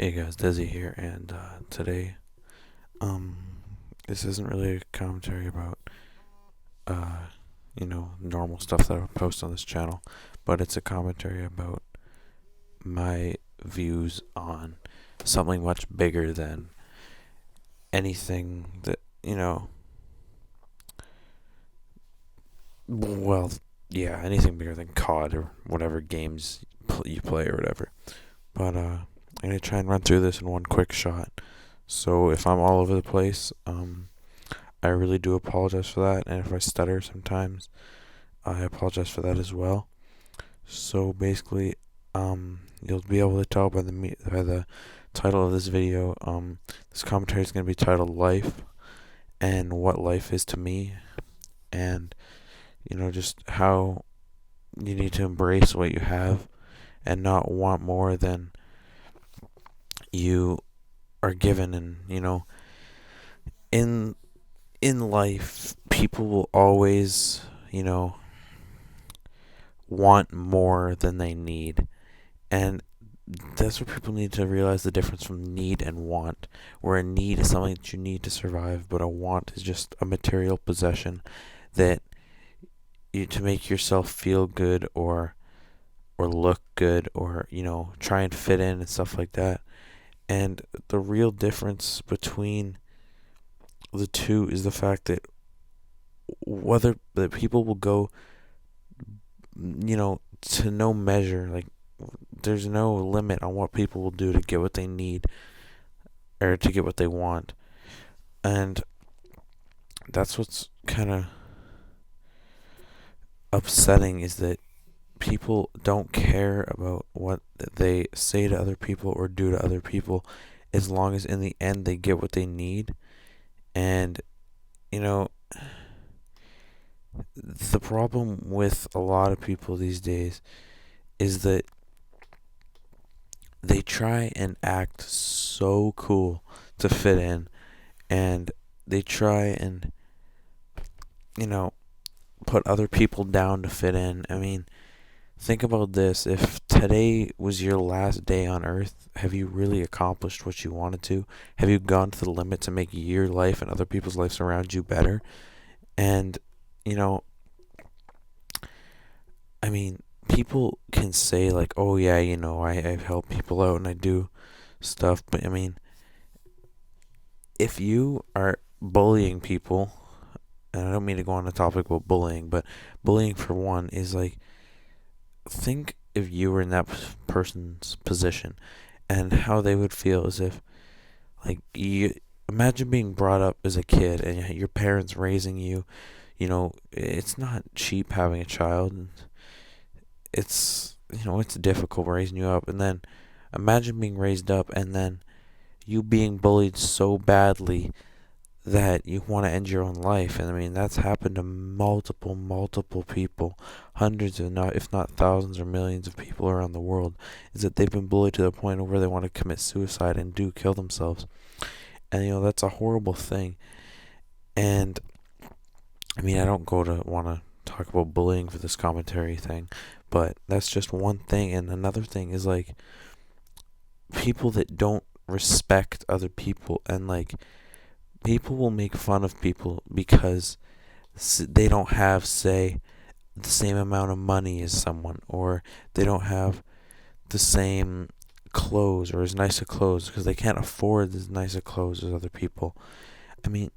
Hey guys, Desi here, and today, um, this isn't really a commentary about, uh, normal stuff that I would post on this channel, but it's a commentary about my views on something much bigger than anything that, well, yeah, anything bigger than COD or whatever games you play or whatever. But, I'm gonna try and run through this in one quick shot. So if I'm all over the place, I really do apologize for that, and if I stutter sometimes, I apologize for that as well. So basically, you'll be able to tell by the title of this video. This commentary is going to be titled "Life" and what life is to me, and just how you need to embrace what you have and not want more than you are given. And in in life, people will always, want more than they need. And that's what people need to realize, the difference from need and want. Where a need is something that you need to survive, but a want is just a material possession that to make yourself feel good or look good or try and fit in and stuff like that. And the real difference between the two is the fact that whether that people will go to no measure. Like, there's no limit on what people will do to get what they need or to get what they want. And that's what's kind of upsetting, is that people don't care about what they say to other people or do to other people, as long as in the end they get what they need. And the problem with a lot of people these days is that they try and act so cool to fit in, and they try and you know put other people down to fit in. I mean, think about this: if today was your last day on earth, have you really accomplished what you wanted to? Have you gone to the limit to make your life and other people's lives around you better? And you know I mean, people can say like, "Oh yeah, I've helped people out and I do stuff," but I mean, if you are bullying people, and I don't mean to go on the topic about bullying, but bullying for one is like, think if you were in that person's position and how they would feel, as if, like, you imagine being brought up as a kid and your parents raising you. It's not cheap having a child, and it's difficult raising you up. And then imagine being raised up and then you being bullied so badly that you want to end your own life. And I mean, that's happened to multiple people, hundreds of, not if not thousands or millions of people around the world, is that they've been bullied to the point where they want to commit suicide and do kill themselves. And that's a horrible thing. And I mean, I don't go to want to talk about bullying for this commentary thing, but that's just one thing. And another thing is, like, people that don't respect other people, and like, people will make fun of people because they don't have, say, the same amount of money as someone, or they don't have the same clothes or as nice of clothes because they can't afford as nice of clothes as other people. I mean,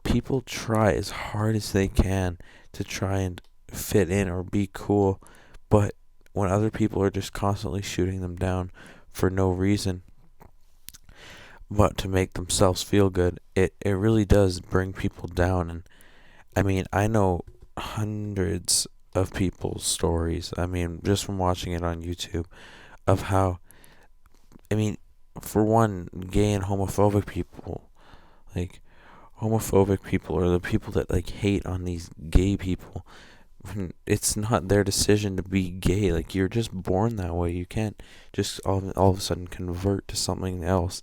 people try as hard as they can to try and fit in or be cool, but when other people are just constantly shooting them down for no reason but to make themselves feel good, it really does bring people down. And I mean, I know hundreds of people's stories, I mean, just from watching it on YouTube, of how, I mean, for one, gay and homophobic people, like, homophobic people are the people that like hate on these gay people. It's not their decision to be gay. Like, you're just born that way. You can't just all of a sudden convert to something else.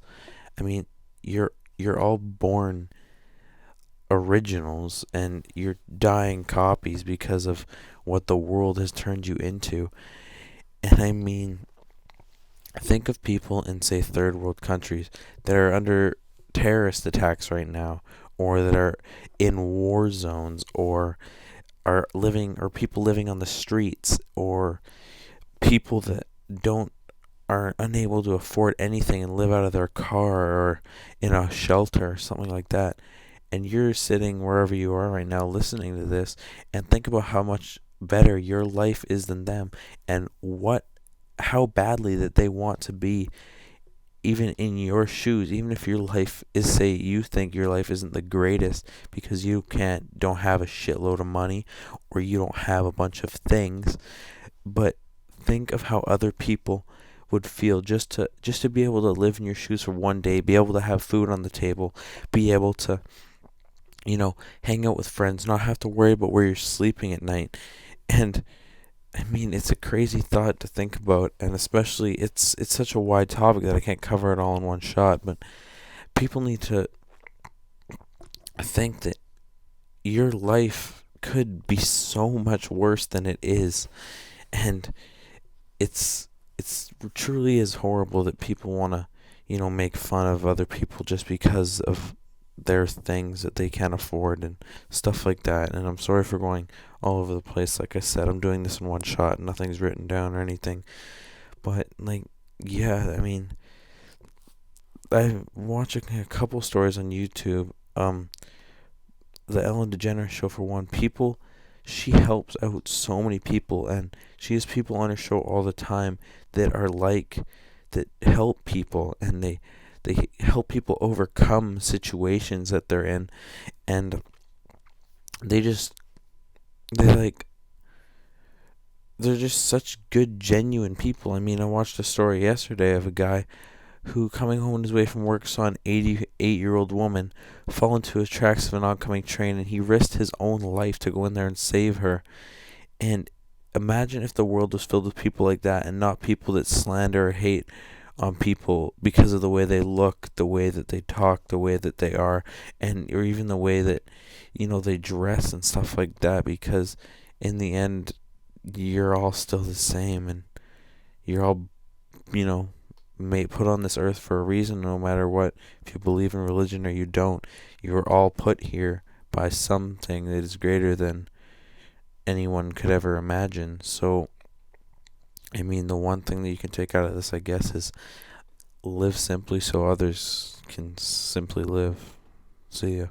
I mean, you're all born originals, and you're dying copies because of what the world has turned you into. And I mean, Think of people in, say, third world countries that are under terrorist attacks right now, or that are in war zones, or are living, or people living on the streets, or people that don't are unable to afford anything and live out of their car or in a shelter or something like that. And you're sitting wherever you are right now listening to this, and think about how much better your life is than them, and what how badly that they want to be even in your shoes, even if your life is, say, you think your life isn't the greatest because you don't have a shitload of money, or you don't have a bunch of things. But think of how other people would feel just to be able to live in your shoes for one day, be able to have food on the table, be able to, hang out with friends, not have to worry about where you're sleeping at night. And I mean, it's a crazy thought to think about, and especially it's such a wide topic that I can't cover it all in one shot. But people need to think that your life could be so much worse than it is, and it's truly is horrible that people want to, make fun of other people just because of their things that they can't afford and stuff like that. And I'm sorry for going all over the place. Like I said, I'm doing this in one shot. Nothing's written down or anything. But like, yeah, I mean, I'm watching a couple stories on YouTube. The Ellen DeGeneres show, for one. She helps out so many people, and she has people on her show all the time that are like that help people, and they help people overcome situations that they're in, and they just they like they're just such good, genuine people. I mean, I watched a story yesterday of a guy who, coming home on his way from work, saw an 88-year-old woman fall into the tracks of an oncoming train, and he risked his own life to go in there and save her. And imagine if the world was filled with people like that, and not people that slander or hate on people because of the way they look, the way that they talk, the way that they are, and or even the way that they dress and stuff like that. Because in the end, you're all still the same, and you're all put on this earth for a reason, no matter what. If you believe in religion or you don't, you are all put here by something that is greater than anyone could ever imagine. So, I mean, the one thing that you can take out of this, I guess, is live simply so others can simply live. See ya.